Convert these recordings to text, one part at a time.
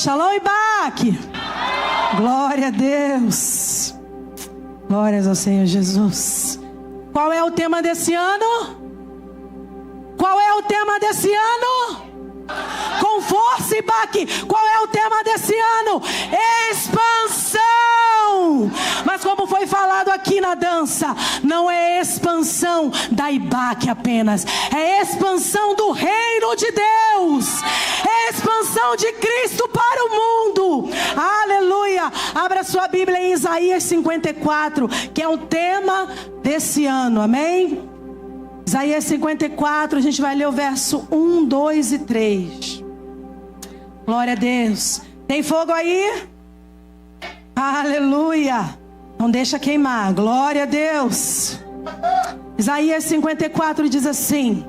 Shalom, Ibaque. Glória a Deus. Glórias ao Senhor Jesus. Qual é o tema desse ano? Qual é o tema desse ano? Com força, Ibaque. Qual é o tema desse ano? Expansão. Mas como foi falado aqui na dança, não é expansão da Ibaque apenas, é expansão do reino de Deus, é expansão de Cristo para o mundo. Aleluia. Abra sua Bíblia em Isaías 54, que é o tema desse ano, amém? Isaías 54, a gente vai ler o verso 1, 2 e 3. Glória a Deus. Tem fogo aí? Aleluia. Não deixa queimar. Glória a Deus. Isaías 54 diz assim: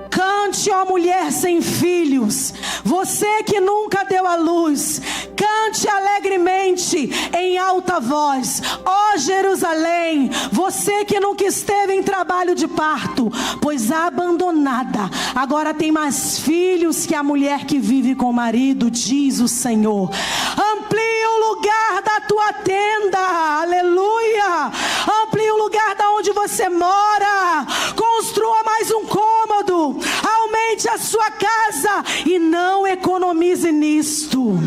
cante, ó mulher sem filhos, você que nunca deu à luz, cante alegremente em alta voz, ó Jerusalém, você que nunca esteve em trabalho de parto, pois abandonada, agora tem mais filhos que a mulher que vive com o marido, diz o Senhor. Amplie o lugar da tua tenda, aleluia, amplie o lugar da onde você mora, construa mais um cômodo, aumente a sua casa e não economize nisto,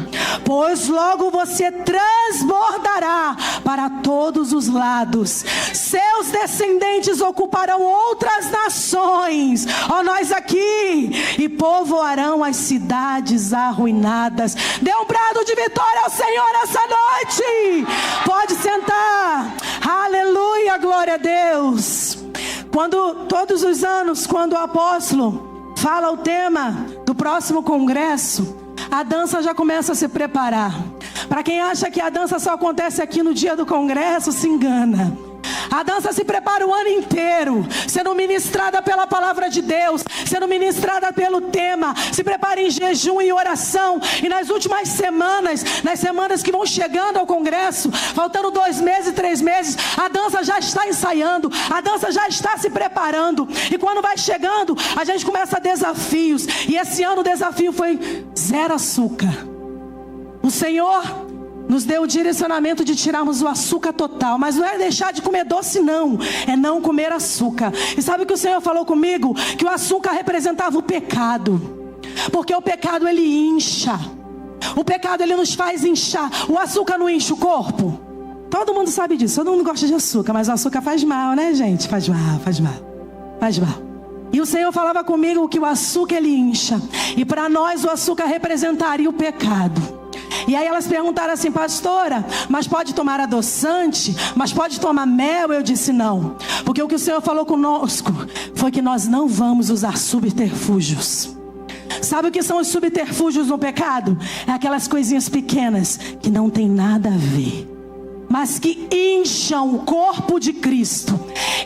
pois logo você transbordará para todos os lados, seus descendentes ocuparão outras nações, ó nós aqui, e povoarão as cidades arruinadas. Dê um brado de vitória ao Senhor essa noite. Pode sentar. Aleluia, glória a Deus. Todos os anos, quando o apóstolo fala o tema do próximo congresso, a dança já começa a se preparar. Para quem acha que a dança só acontece aqui no dia do congresso, se engana. A dança se prepara o ano inteiro, sendo ministrada pela palavra de Deus, sendo ministrada pelo tema. Se prepara em jejum e oração. E nas últimas semanas, nas semanas que vão chegando ao congresso, faltando 2 meses, 3 meses, a dança já está ensaiando, a dança já está se preparando. E quando vai chegando, a gente começa desafios. E esse ano o desafio foi 0 açúcar. O Senhor nos deu o direcionamento de tirarmos o açúcar total. Mas não é deixar de comer doce, não. É não comer açúcar. E sabe o que o Senhor falou comigo? Que o açúcar representava o pecado. Porque o pecado, ele incha. O pecado, ele nos faz inchar. O açúcar não enche o corpo? Todo mundo sabe disso. Todo mundo gosta de açúcar. Mas o açúcar faz mal, né, gente? Faz mal, faz mal. Faz mal. E o Senhor falava comigo que o açúcar, ele incha. E para nós o açúcar representaria o pecado. E aí elas perguntaram assim: pastora, mas pode tomar adoçante? Mas pode tomar mel? Eu disse não. Porque o que o Senhor falou conosco foi que nós não vamos usar subterfúgios. Sabe o que são os subterfúgios no pecado? É aquelas coisinhas pequenas que não tem nada a ver, mas que incham o corpo de Cristo,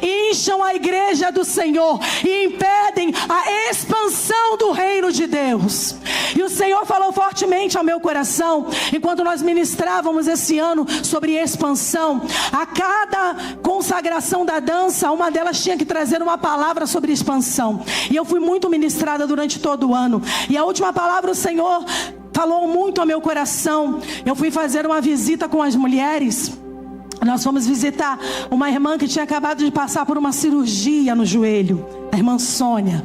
incham a igreja do Senhor e impedem a expansão do reino de Deus. E o Senhor falou fortemente ao meu coração, enquanto nós ministrávamos esse ano sobre expansão. A cada consagração da dança, uma delas tinha que trazer uma palavra sobre expansão. E eu fui muito ministrada durante todo o ano. E a última palavra o Senhor falou muito ao meu coração. Eu fui fazer uma visita com as mulheres. Nós fomos visitar uma irmã que tinha acabado de passar por uma cirurgia no joelho, a irmã Sônia,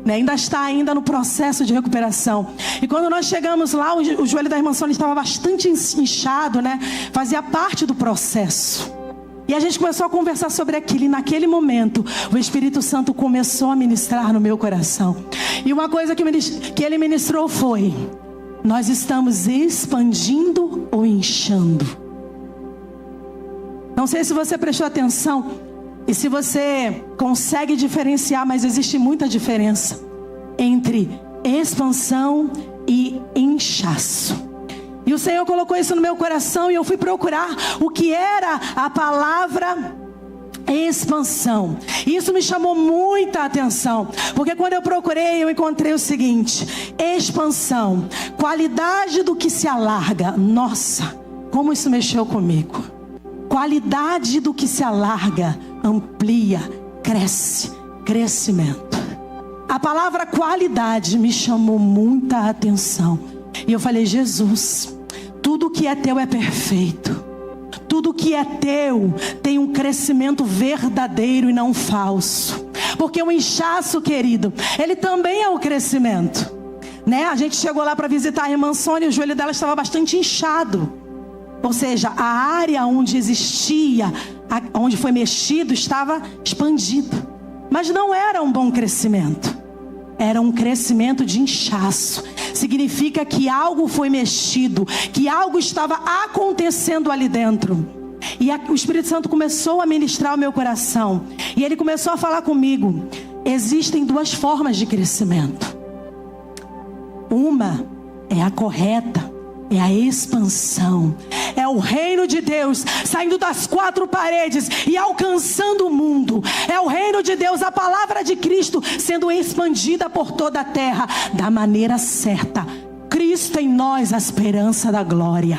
né? Ainda está no processo de recuperação. E quando nós chegamos lá, o joelho da irmã Sônia estava bastante inchado, né? Fazia parte do processo. E a gente começou a conversar sobre aquilo. E naquele momento, o Espírito Santo começou a ministrar no meu coração. E uma coisa que ele ministrou foi: nós estamos expandindo ou inchando? Não sei se você prestou atenção e se você consegue diferenciar, mas existe muita diferença entre expansão e inchaço. E o Senhor colocou isso no meu coração e eu fui procurar o que era a palavra expansão. E isso me chamou muita atenção, porque quando eu procurei, eu encontrei o seguinte: expansão, qualidade do que se alarga. Nossa, como isso mexeu comigo. Qualidade do que se alarga, amplia, cresce, crescimento. A palavra qualidade me chamou muita atenção. E eu falei: Jesus, tudo que é teu é perfeito. Tudo que é teu tem um crescimento verdadeiro e não falso. Porque o inchaço, querido, ele também é um crescimento, né? A gente chegou lá para visitar a irmã Sônia e o joelho dela estava bastante inchado. Ou seja, a área onde existia, onde foi mexido, estava expandido. Mas não era um bom crescimento. Era um crescimento de inchaço. Significa que algo foi mexido, que algo estava acontecendo ali dentro. E o Espírito Santo começou a ministrar o meu coração. E ele começou a falar comigo. Existem duas formas de crescimento. Uma é a correta, é a expansão. É o reino de Deus saindo das quatro paredes e alcançando o mundo. É o reino de Deus, a palavra de Cristo sendo expandida por toda a terra da maneira certa. Cristo em nós, a esperança da glória.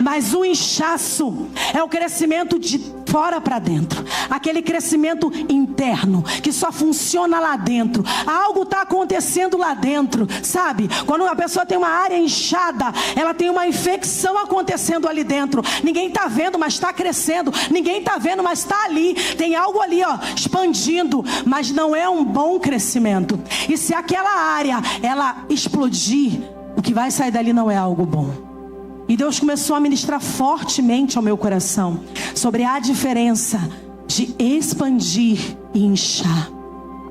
Mas o inchaço é o crescimento de fora para dentro. Aquele crescimento interno que só funciona lá dentro. Algo está acontecendo lá dentro, sabe? Quando a pessoa tem uma área inchada, ela tem uma infecção acontecendo ali dentro. Ninguém está vendo, mas está crescendo. Ninguém está vendo, mas está ali. Tem algo ali, ó, expandindo. Mas não é um bom crescimento. E se aquela área, ela explodir, o que vai sair dali não é algo bom. E Deus começou a ministrar fortemente ao meu coração sobre a diferença de expandir e inchar.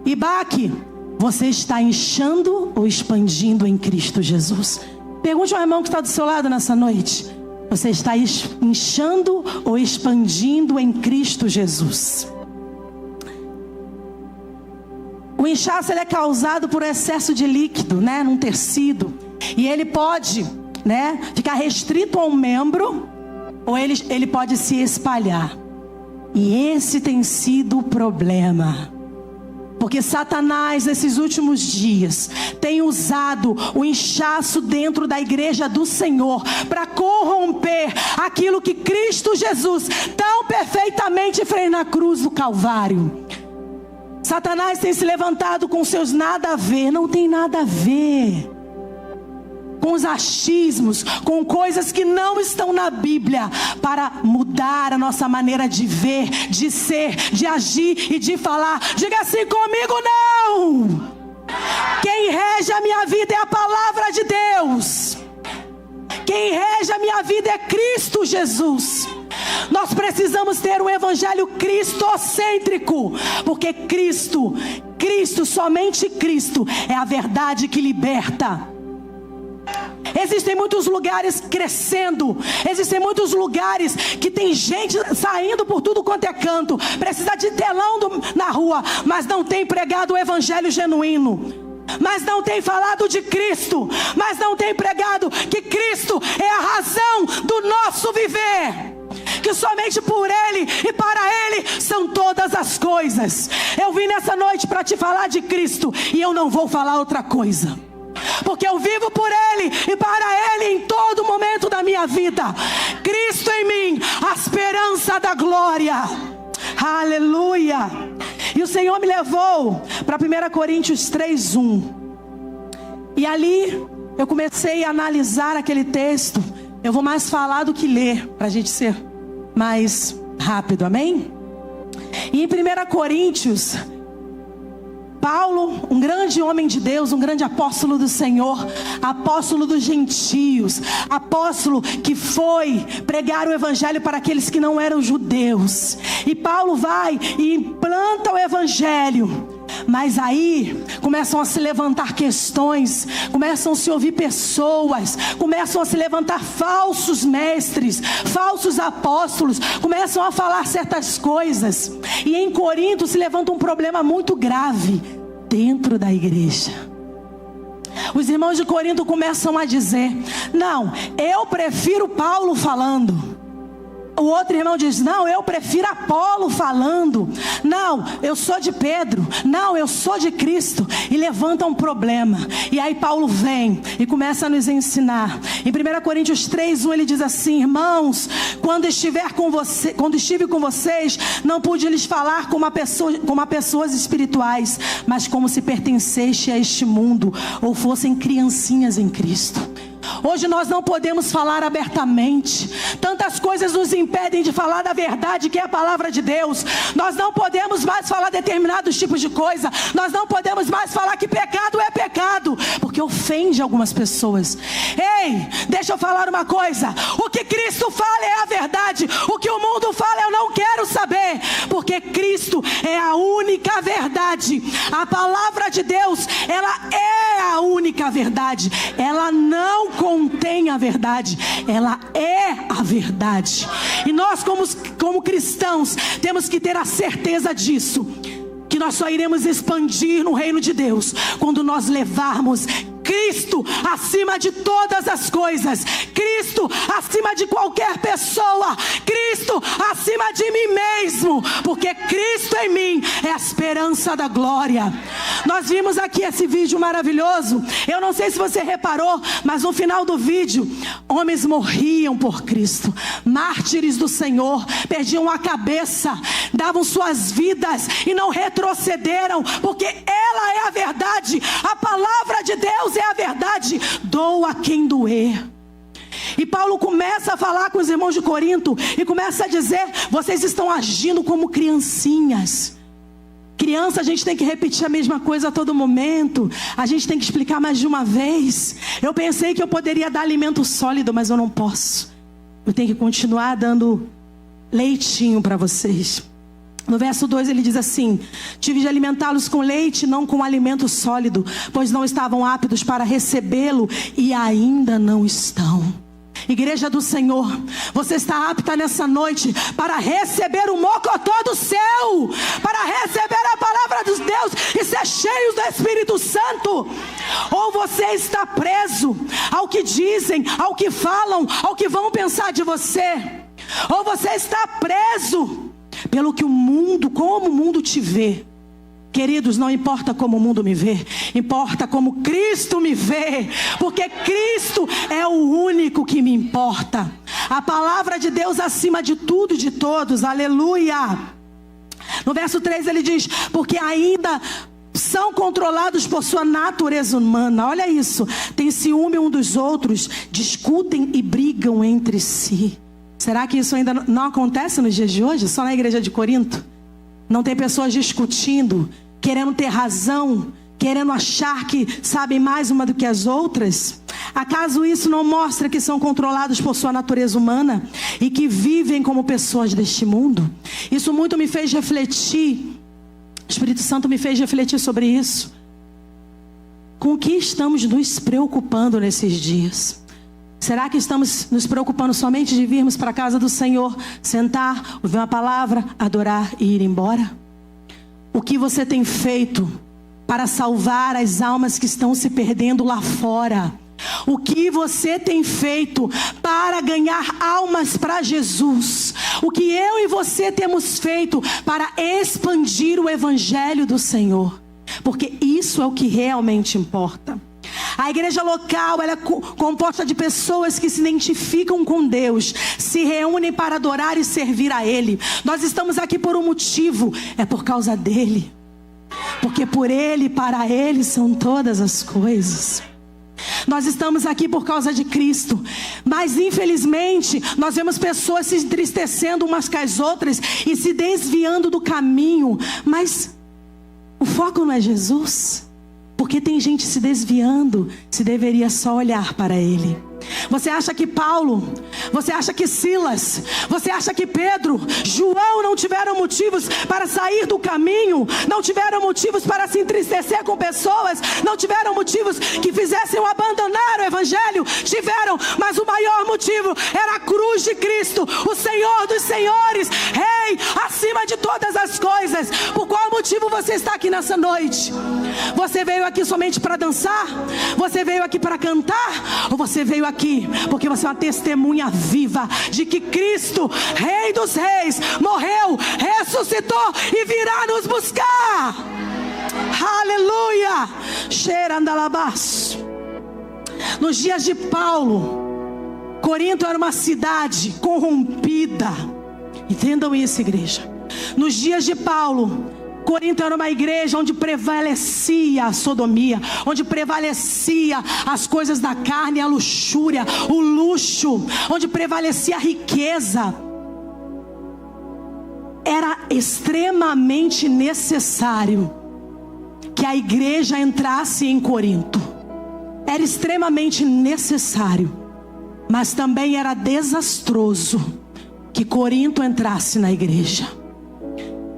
E Baque, você está inchando ou expandindo em Cristo Jesus? Pergunte ao irmão que está do seu lado nessa noite. Você está inchando ou expandindo em Cristo Jesus? O inchaço ele é causado por excesso de líquido, né, num tecido. E ele pode, né, ficar restrito a um membro, ou ele pode se espalhar. E esse tem sido o problema. Porque Satanás, nesses últimos dias, tem usado o inchaço dentro da igreja do Senhor para corromper aquilo que Cristo Jesus tão perfeitamente fez na cruz do Calvário. Satanás tem se levantado com seus nada a ver, não tem nada a ver. Com os achismos, com coisas que não estão na Bíblia, para mudar a nossa maneira de ver, de ser, de agir e de falar. Diga assim comigo: não! Quem rege a minha vida é a palavra de Deus. Quem rege a minha vida é Cristo Jesus. Nós precisamos ter um evangelho cristocêntrico, porque Cristo, somente Cristo é a verdade que liberta. Existem muitos lugares crescendo, existem muitos lugares que tem gente saindo por tudo quanto é canto, precisa de telão na rua, mas não tem pregado o evangelho genuíno, mas não tem falado de Cristo, mas não tem pregado que Cristo é a razão do nosso viver, que somente por Ele e para Ele são todas as coisas. Eu vim nessa noite para te falar de Cristo, e eu não vou falar outra coisa, porque eu vivo por Ele e para Ele em todo momento da minha vida. Cristo em mim, a esperança da glória. Aleluia. E o Senhor me levou para 1 Coríntios 3:1. E ali eu comecei a analisar aquele texto. Eu vou mais falar do que ler, para a gente ser mais rápido, amém? E em 1 Coríntios, Paulo, um grande homem de Deus, um grande apóstolo do Senhor, apóstolo dos gentios, apóstolo que foi pregar o evangelho para aqueles que não eram judeus. E Paulo vai e implanta o evangelho. Mas aí começam a se levantar questões, começam a se ouvir pessoas, começam a se levantar falsos mestres, falsos apóstolos, começam a falar certas coisas. E em Corinto se levanta um problema muito grave dentro da igreja. Os irmãos de Corinto começam a dizer: não, eu prefiro Paulo falando. O outro irmão diz: não, eu prefiro Apolo falando. Não, eu sou de Pedro. Não, eu sou de Cristo. E levanta um problema. E aí Paulo vem e começa a nos ensinar. Em 1 Coríntios 3:1 ele diz assim: irmãos, quando estive com vocês, não pude lhes falar como a pessoas espirituais, mas como se pertencessem a este mundo, ou fossem criancinhas em Cristo. Hoje nós não podemos falar abertamente. Tantas coisas nos impedem de falar da verdade que é a palavra de Deus. Nós não podemos mais falar determinados tipos de coisa. Nós não podemos mais falar que pecado é pecado, porque ofende algumas pessoas. Ei, deixa eu falar uma coisa. O que Cristo fala é a verdade. O que o mundo fala eu não quero saber, porque Cristo é a única verdade. A palavra de Deus, ela é a única verdade. Ela não contém a verdade, ela é a verdade. E nós como cristãos temos que ter a certeza disso, que nós só iremos expandir no reino de Deus quando nós levarmos Cristo acima de todas as coisas, Cristo acima de qualquer pessoa, Cristo acima de mim mesmo, porque Cristo em mim é a esperança da glória. Nós vimos aqui esse vídeo maravilhoso. Eu não sei se você reparou, mas no final do vídeo, homens morriam por Cristo, mártires do Senhor, perdiam a cabeça, davam suas vidas e não retrocederam, porque ela é a verdade. A palavra de Deus é a verdade. Doa quem doer. E Paulo começa a falar com os irmãos de Corinto e começa a dizer: vocês estão agindo como criancinhas. Criança, a gente tem que repetir a mesma coisa a todo momento. A gente tem que explicar mais de uma vez. Eu pensei que eu poderia dar alimento sólido, mas eu não posso. Eu tenho que continuar dando leitinho para vocês. No verso 2 ele diz assim: tive de alimentá-los com leite, não com alimento sólido, pois não estavam aptos para recebê-lo e ainda não estão. Igreja do Senhor, você está apta nessa noite para receber o mocotó do céu, para receber a palavra dos Deus e ser cheio do Espírito Santo? Ou você está preso ao que dizem, ao que falam, ao que vão pensar de você? Ou você está preso pelo que o mundo, como o mundo te vê? Queridos, não importa como o mundo me vê, importa como Cristo me vê, porque Cristo é o único que me importa. A palavra de Deus acima de tudo e de todos, aleluia. No verso 3 ele diz: porque ainda são controlados por sua natureza humana. Olha isso, tem ciúme um dos outros, discutem e brigam entre si. Será que isso ainda não acontece nos dias de hoje? Só na igreja de Corinto? Não tem pessoas discutindo, querendo ter razão, querendo achar que sabem mais uma do que as outras? Acaso isso não mostra que são controlados por sua natureza humana e que vivem como pessoas deste mundo? Isso muito me fez refletir. O Espírito Santo me fez refletir sobre isso. Com o que estamos nos preocupando nesses dias? Será que estamos nos preocupando somente de virmos para a casa do Senhor, sentar, ouvir uma palavra, adorar e ir embora? O que você tem feito para salvar as almas que estão se perdendo lá fora? O que você tem feito para ganhar almas para Jesus? O que eu e você temos feito para expandir o Evangelho do Senhor? Porque isso é o que realmente importa. A igreja local, ela é composta de pessoas que se identificam com Deus, se reúnem para adorar e servir a Ele. Nós estamos aqui por um motivo, é por causa dEle. Porque por Ele, para Ele são todas as coisas. Nós estamos aqui por causa de Cristo, mas infelizmente nós vemos pessoas se entristecendo umas com as outras e se desviando do caminho. Mas o foco não é Jesus? Porque tem gente se desviando, se deveria só olhar para Ele. Você acha que Paulo, você acha que Silas, você acha que Pedro, João não tiveram motivos para sair do caminho? Não tiveram motivos para se entristecer com pessoas? Não tiveram motivos que fizessem abandonar o Evangelho? Tiveram, mas o maior motivo era a cruz de Cristo, o Senhor dos Senhores, Rei, acima de todas as coisas. Por qual motivo você está aqui nessa noite? Você veio aqui somente para dançar? Você veio aqui para cantar? Ou você veio aqui porque você é uma testemunha viva de que Cristo, Rei dos Reis, morreu, ressuscitou e virá nos buscar? Aleluia! Xerandalabás. Nos dias de Paulo, Corinto era uma cidade corrompida. Entendam isso, igreja. Nos dias de Paulo, Corinto era uma igreja onde prevalecia a sodomia, onde prevalecia as coisas da carne, a luxúria, o luxo, onde prevalecia a riqueza. Era extremamente necessário que a igreja entrasse em Corinto. Era extremamente necessário, mas também era desastroso que Corinto entrasse na igreja.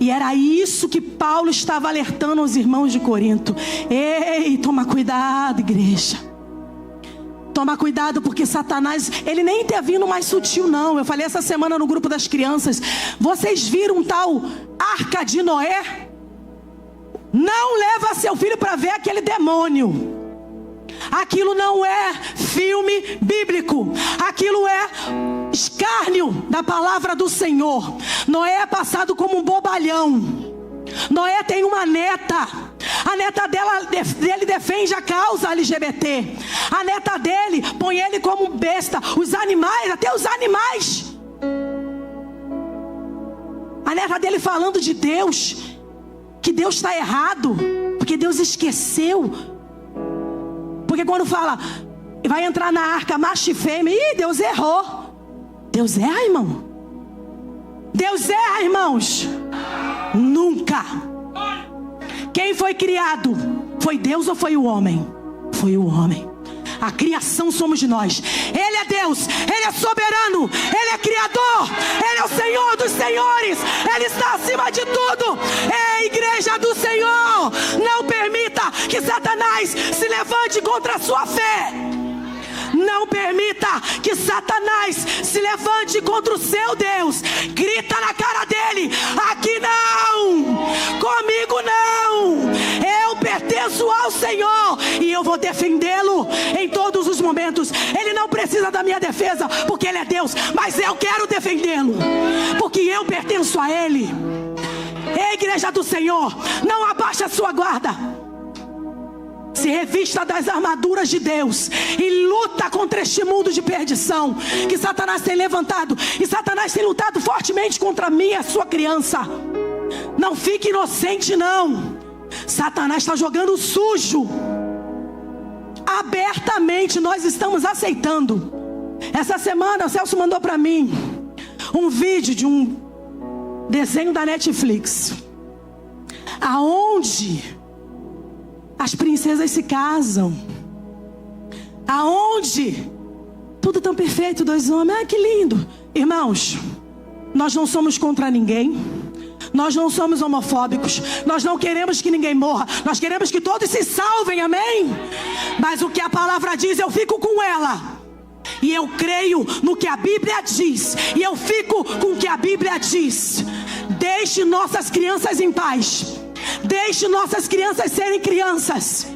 E era isso que Paulo estava alertando aos irmãos de Corinto. Ei, toma cuidado, igreja. Toma cuidado, porque Satanás, ele nem está vindo mais sutil não. Eu falei essa semana no grupo das crianças. Vocês viram um tal Arca de Noé? Não leva seu filho para ver aquele demônio. Aquilo não é filme bíblico. Aquilo é escárnio da palavra do Senhor. Noé é passado como um bobalhão. Noé tem uma neta. A neta dele defende a causa LGBT. A neta dele põe ele como besta. Os animais, até os animais. A neta dele falando de Deus, que Deus está errado, porque Deus esqueceu. Porque quando fala, vai entrar na arca macho e fêmea, ih, Deus errou. Deus erra, irmão? Deus erra, irmãos? Nunca. Quem foi criado? Foi Deus ou foi o homem? Foi o homem. A criação somos nós. Ele é Deus, Ele é soberano, Ele é criador, Ele é o Senhor dos senhores, Ele está acima de tudo. É a igreja do Senhor. Não permita que Satanás se levante contra a sua fé. Não permita que Satanás se levante contra o seu Deus. Grita na cara dele: aqui não, comigo não. Eu pertenço ao Senhor e eu vou defendê-lo em todos os momentos. Ele não precisa da minha defesa, porque Ele é Deus, mas eu quero defendê-lo, porque eu pertenço a Ele. Ei, igreja do Senhor, não abaixe a sua guarda. Se revista das armaduras de Deus e luta contra este mundo de perdição que Satanás tem levantado. E Satanás tem lutado fortemente contra mim e a sua criança. Não fique inocente não. Satanás está jogando sujo. Abertamente nós estamos aceitando. Essa semana o Celso mandou para mim um vídeo de um desenho da Netflix, aonde as princesas se casam, aonde tudo tão perfeito, dois homens. Ah, que lindo. Irmãos, nós não somos contra ninguém. Nós não somos homofóbicos. Nós não queremos que ninguém morra. Nós queremos que todos se salvem, amém? Mas o que a palavra diz, eu fico com ela. E eu creio no que a Bíblia diz. E eu fico com o que a Bíblia diz. Deixe nossas crianças em paz. Deixe nossas crianças serem crianças.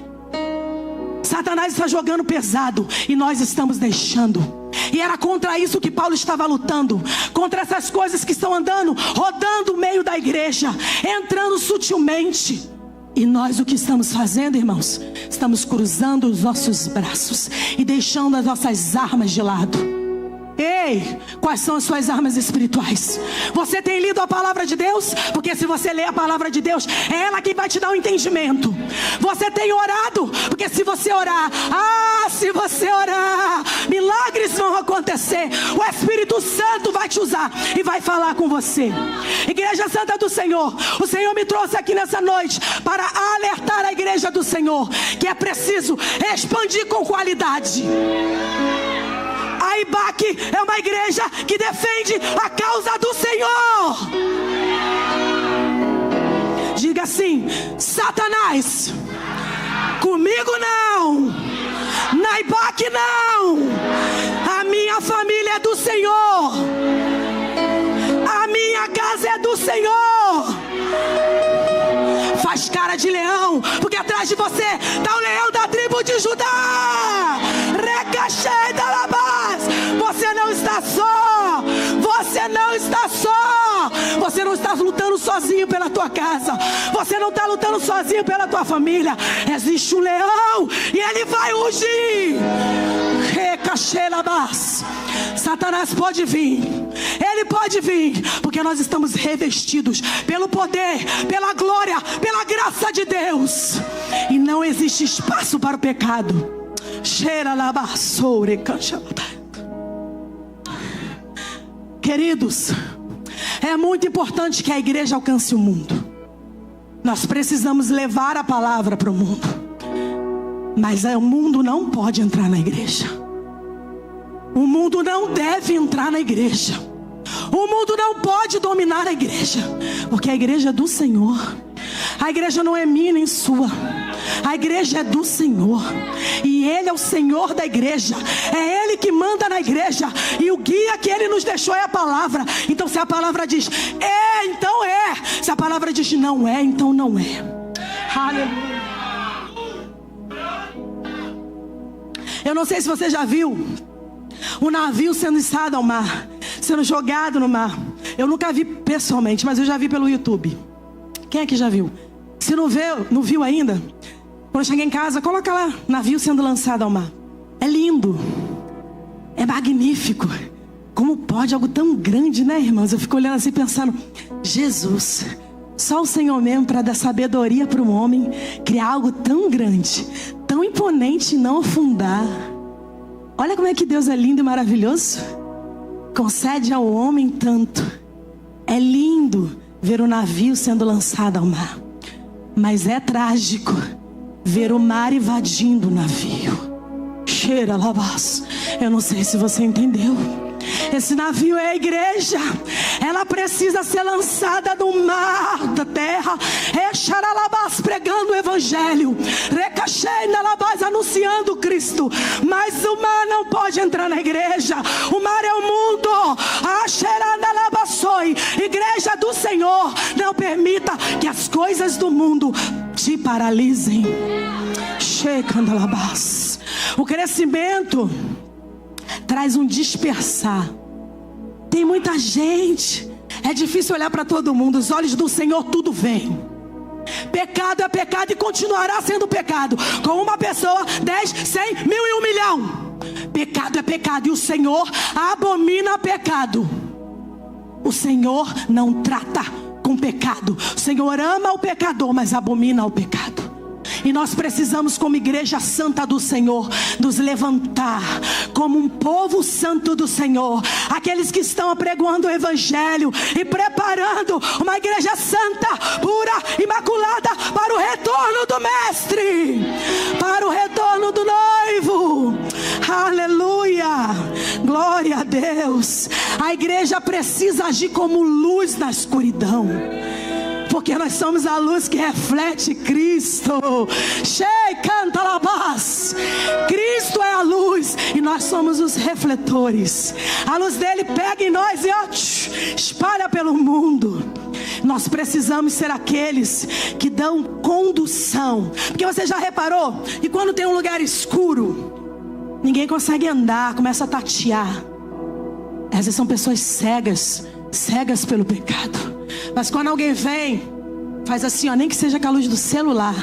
Satanás está jogando pesado e nós estamos deixando. E era contra isso que Paulo estava lutando. Contra essas coisas que estão andando, rodando o meio da igreja, entrando sutilmente. E nós o que estamos fazendo, irmãos? Estamos cruzando os nossos braços e deixando as nossas armas de lado. Ei, quais são as suas armas espirituais? Você tem lido a palavra de Deus? Porque se você ler a palavra de Deus, é ela quem vai te dar o entendimento. Você tem orado? Porque se você orar, se você orar, milagres vão acontecer. O Espírito Santo vai te usar e vai falar com você. Igreja Santa do Senhor, o Senhor me trouxe aqui nessa noite para alertar a igreja do Senhor que é preciso expandir com qualidade. A IBAC é uma igreja que defende a causa do Senhor. Diga assim: Satanás, comigo não. Na IBAC não. A minha família é do Senhor. A minha casa é do Senhor. Faz cara de leão, porque atrás de você está o leão da tribo de Judá. Recachei da labás. Você não está só. Você não está só. Você não está lutando sozinho pela tua casa. Você não está lutando sozinho pela tua família. Existe um leão e ele vai rugir. Recachei labás. Satanás pode vir. Ele pode vir, porque nós estamos revestidos pelo poder, pela glória, pela graça de Deus. E não existe espaço para o pecado. Queridos, é muito importante que a igreja alcance o mundo. Nós precisamos levar a palavra para o mundo. Mas o mundo não pode entrar na igreja. O mundo não deve entrar na igreja. O mundo não pode dominar a igreja, porque a igreja é do Senhor. A igreja não é minha nem sua. A igreja é do Senhor. E Ele é o Senhor da igreja. É Ele que manda na igreja. E o guia que Ele nos deixou é a palavra. Então se a palavra diz é, então é. Se a palavra diz não é, então não é. Aleluia. Eu não sei se você já viu um navio sendo içado ao mar, sendo jogado no mar. Eu nunca vi pessoalmente, mas eu já vi pelo YouTube. Quem é que já viu? Se não viu ainda, quando chegar em casa, coloca lá, navio sendo lançado ao mar. É lindo, é magnífico. Como pode algo tão grande, né, irmãos? Eu fico olhando assim pensando, Jesus, só o Senhor mesmo para dar sabedoria para um homem criar algo tão grande, tão imponente e não afundar. Olha como é que Deus é lindo e maravilhoso. Concede ao homem tanto. É lindo ver o navio sendo lançado ao mar, mas é trágico ver o mar invadindo o navio. Cheira labás. Eu não sei se você entendeu. Esse navio é a igreja. Ela precisa ser lançada no mar da terra. Exaralabás, pregando o evangelho. Recacheinalabás, anunciando Cristo. Mas o mar não pode entrar na igreja. O mar é o mundo. Axeranalabassoi. Igreja do Senhor, não permita que as coisas do mundo te paralisem. Checandalabás. O crescimento traz um dispersar. Tem muita gente. É difícil olhar para todo mundo. Os olhos do Senhor tudo vem. Pecado é pecado e continuará sendo pecado. Com uma pessoa, 10, 100, 1000 e 1 milhão. Pecado é pecado e o Senhor abomina pecado. O Senhor não trata com pecado. O Senhor ama o pecador, mas abomina o pecado. E nós precisamos, como igreja santa do Senhor, nos levantar como um povo santo do Senhor. Aqueles que estão apregoando o evangelho e preparando uma igreja santa, pura, imaculada, para o retorno do mestre, para o retorno do noivo. Aleluia, glória a Deus. A igreja precisa agir como luz na escuridão, porque nós somos a luz que reflete Cristo. Canta labás. Cristo é a luz e nós somos os refletores. A luz dele pega em nós e espalha pelo mundo. Nós precisamos ser aqueles que dão condução. Porque você já reparou que quando tem um lugar escuro, ninguém consegue andar, começa a tatear. Essas são pessoas cegas pelo pecado. Mas quando alguém vem, faz assim, ó, nem que seja com a luz do celular.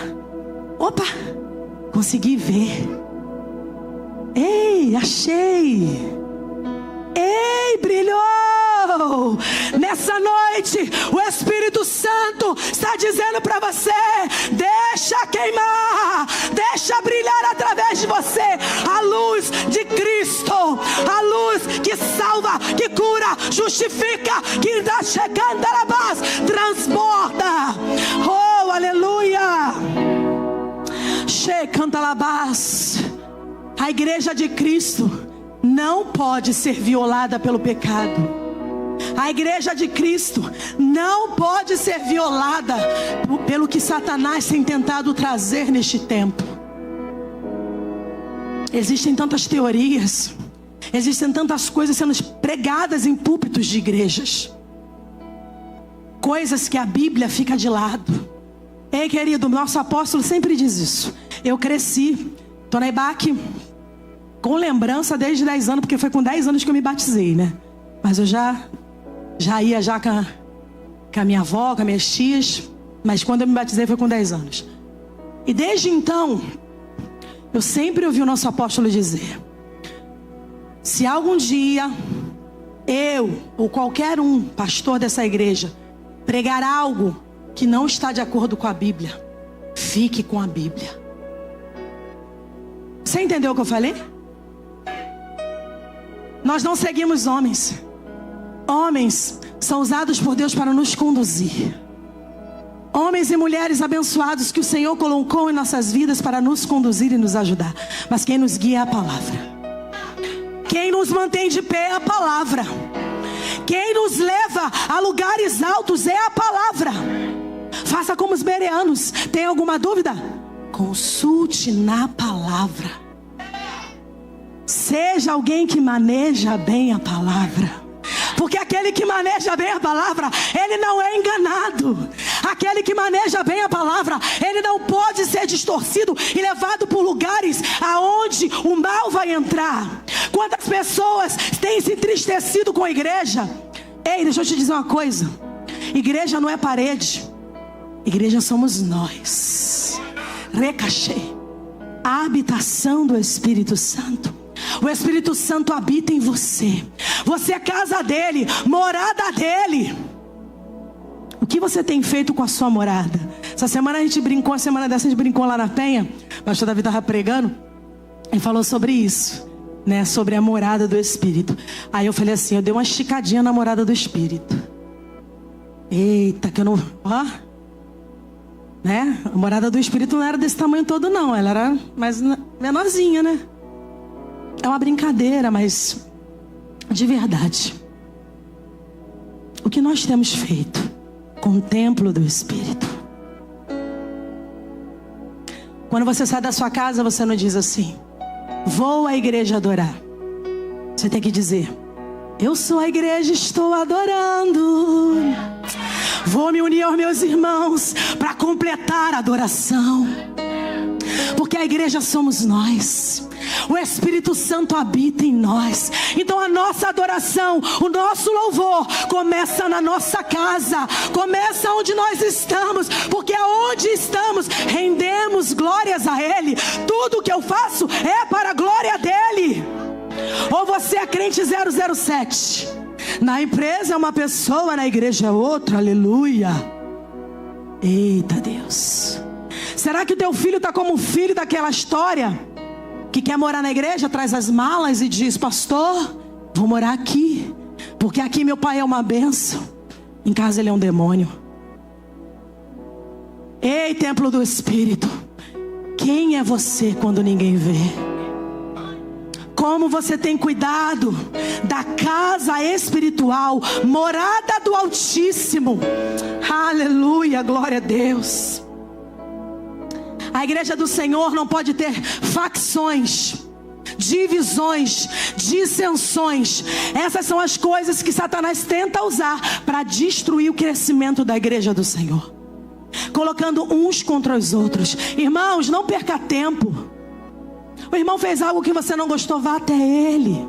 Opa, consegui ver. Ei, achei. Ei, brilhou. Nessa noite, o Espírito Santo está dizendo para você: deixa queimar, deixa brilhar através de você a luz de Cristo, a luz que salva, que cura, justifica, que dá chegando a paz, transborda. Oh, aleluia. Chegando a paz. A igreja de Cristo não pode ser violada pelo pecado. A igreja de Cristo não pode ser violada pelo que Satanás tem tentado trazer neste tempo. Existem tantas teorias, existem tantas coisas sendo pregadas em púlpitos de igrejas, coisas que a Bíblia fica de lado. Ei, querido, nosso apóstolo sempre diz isso. Eu cresci, estou na IBAC com lembrança desde 10 anos, porque foi com 10 anos que eu me batizei, né? Mas eu já ia com a minha avó, com as minhas tias. Mas quando eu me batizei foi com 10 anos. E desde então, eu sempre ouvi o nosso apóstolo dizer: se algum dia eu ou qualquer pastor dessa igreja pregar algo que não está de acordo com a Bíblia, fique com a Bíblia. Você entendeu o que eu falei? Nós não seguimos homens. Homens são usados por Deus para nos conduzir. Homens e mulheres abençoados que o Senhor colocou em nossas vidas para nos conduzir e nos ajudar. Mas quem nos guia é a palavra. Quem nos mantém de pé é a palavra. Quem nos leva a lugares altos é a palavra. Faça como os bereanos. Tem alguma dúvida? Consulte na palavra. Seja alguém que maneja bem a palavra. Porque aquele que maneja bem a palavra, ele não é enganado. Aquele que maneja bem a palavra, ele não pode ser distorcido e levado por lugares aonde o mal vai entrar. Quantas pessoas têm se entristecido com a igreja? Ei, deixa eu te dizer uma coisa. Igreja não é parede. Igreja somos nós. Recachei. A habitação do Espírito Santo. O Espírito Santo habita em você. Você é casa dele, morada dele. O que você tem feito com a sua morada? Essa semana a gente brincou, a semana dessa a gente brincou lá na Penha. O pastor Davi estava pregando e falou sobre isso, né? Sobre a morada do Espírito. Aí eu falei assim, eu dei uma esticadinha na morada do Espírito. Eita, que eu não... Ó, né? A morada do Espírito não era desse tamanho todo não. Ela era mais menorzinha, né? É uma brincadeira, mas de verdade, o que nós temos feito com o templo do Espírito? Quando você sai da sua casa, você não diz assim, vou à igreja adorar. Você tem que dizer, eu sou a igreja, estou adorando. Vou me unir aos meus irmãos para completar a adoração. Porque a igreja somos nós. O Espírito Santo habita em nós. Então a nossa adoração, o nosso louvor começa na nossa casa. Começa onde nós estamos. Porque aonde estamos, rendemos glórias a Ele. Tudo que eu faço é para a glória dEle. Ou você é crente 007. Na empresa é uma pessoa, na igreja é outra. Aleluia. Eita Deus. Será que o teu filho está como um filho daquela história? Que quer morar na igreja, traz as malas e diz, pastor, vou morar aqui. Porque aqui meu pai é uma bênção. Em casa ele é um demônio. Ei, templo do Espírito. Quem é você quando ninguém vê? Como você tem cuidado da casa espiritual, morada do Altíssimo. Aleluia, glória a Deus. A igreja do Senhor não pode ter facções, divisões, dissensões. Essas são as coisas que Satanás tenta usar para destruir o crescimento da igreja do Senhor, colocando uns contra os outros. Irmãos, não perca tempo. O irmão fez algo que você não gostou, vá até ele.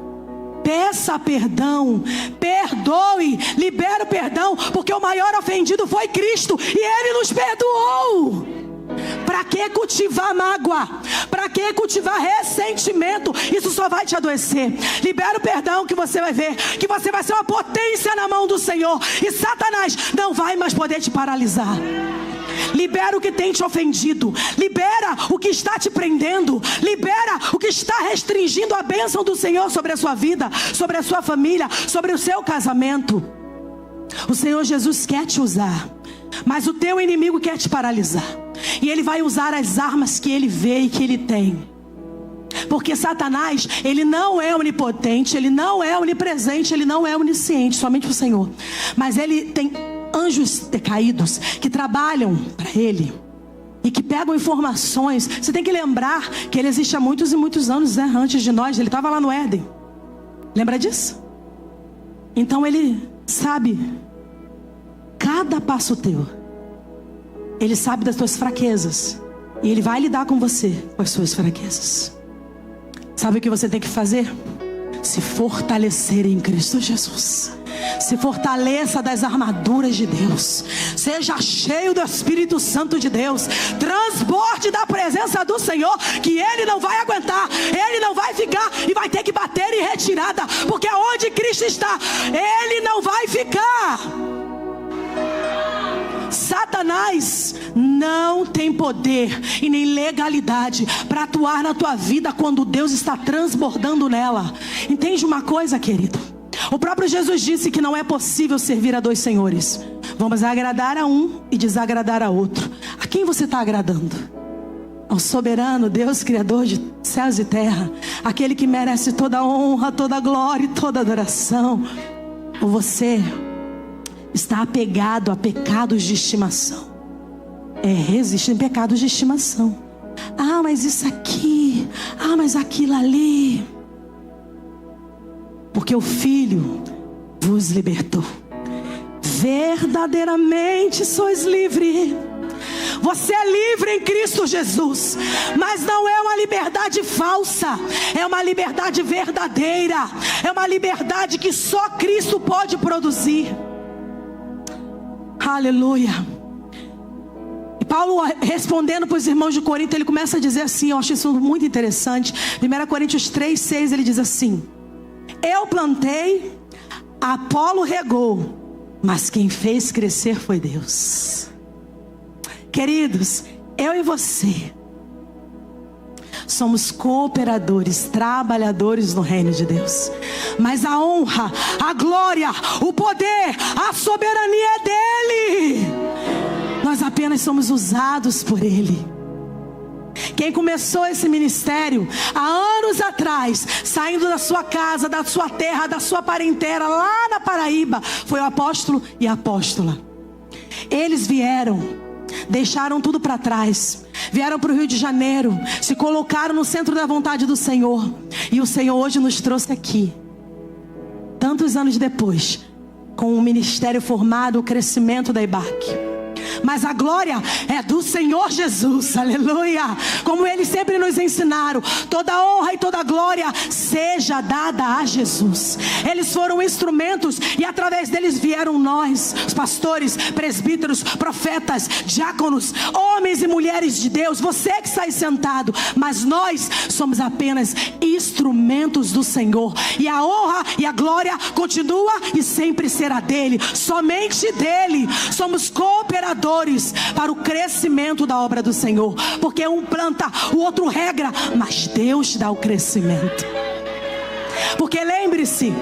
Peça perdão, perdoe, libera o perdão, porque o maior ofendido foi Cristo e Ele nos perdoou. Para que cultivar mágoa? Para que cultivar ressentimento? Isso só vai te adoecer. Libera o perdão que você vai ver que você vai ser uma potência na mão do Senhor. E Satanás não vai mais poder te paralisar. Libera o que tem te ofendido. Libera o que está te prendendo. Libera o que está restringindo a bênção do Senhor sobre a sua vida, sobre a sua família, sobre o seu casamento. O Senhor Jesus quer te usar, mas o teu inimigo quer te paralisar. E ele vai usar as armas que ele vê e que ele tem. Porque Satanás, ele não é onipotente, ele não é onipresente, ele não é onisciente, somente o Senhor. Mas ele tem anjos decaídos que trabalham para ele e que pegam informações. Você tem que lembrar que ele existe há muitos e muitos anos, né? Antes de nós, ele estava lá no Éden. Lembra disso? Então ele sabe cada passo teu. Ele sabe das tuas fraquezas e ele vai lidar com você com as suas fraquezas. Sabe o que você tem que fazer? Se fortalecer em Cristo Jesus. Se fortaleça das armaduras de Deus. Seja cheio do Espírito Santo de Deus. Transborde da presença do Senhor, que Ele não vai aguentar. Ele não vai ficar e vai ter que bater em retirada. Porque aonde Cristo Cristo está, ele não vai ficar. Satanás não tem poder e nem legalidade para atuar na tua vida quando Deus está transbordando nela. Entende uma coisa, querido? O próprio Jesus disse que não é possível servir a dois senhores. Vamos agradar a um e desagradar a outro. A quem você está agradando? Ao soberano Deus, Criador de céus e terra, aquele que merece toda honra, toda glória e toda adoração? Ou você está apegado a pecados de estimação? Existem pecados de estimação. Mas isso aqui, mas aquilo ali. Porque o Filho vos libertou. Verdadeiramente sois livres. Você é livre em Cristo Jesus. Mas não é uma liberdade falsa, é uma liberdade verdadeira. É uma liberdade que só Cristo pode produzir. Aleluia. E Paulo, respondendo para os irmãos de Corinto, ele começa a dizer assim, eu acho isso muito interessante. 1 Coríntios 3:6, ele diz assim: eu plantei, Apolo regou, mas quem fez crescer foi Deus. Queridos, eu e você somos cooperadores, trabalhadores no reino de Deus. Mas a honra, a glória, o poder, a soberania é dele. Nós apenas somos usados por ele. Quem começou esse ministério há anos atrás, saindo da sua casa, da sua terra, da sua parentela, lá na Paraíba, foi o apóstolo e a apóstola. Eles vieram, deixaram tudo para trás, vieram para o Rio de Janeiro, se colocaram no centro da vontade do Senhor. E o Senhor hoje nos trouxe aqui, tantos anos depois, com um ministério formado, o crescimento da IBAC. Mas a glória é do Senhor Jesus, aleluia. Como eles sempre nos ensinaram, toda honra e toda glória seja dada a Jesus. Eles foram instrumentos e através deles vieram nós, os pastores, presbíteros, profetas, diáconos, homens e mulheres de Deus. Você que está aí sentado, mas nós somos apenas instrumentos do Senhor. E a honra e a glória continua e sempre será dele, somente dele. Somos cooperadores para o crescimento da obra do Senhor, porque um planta, o outro rega, mas Deus dá o crescimento. Porque lembre-se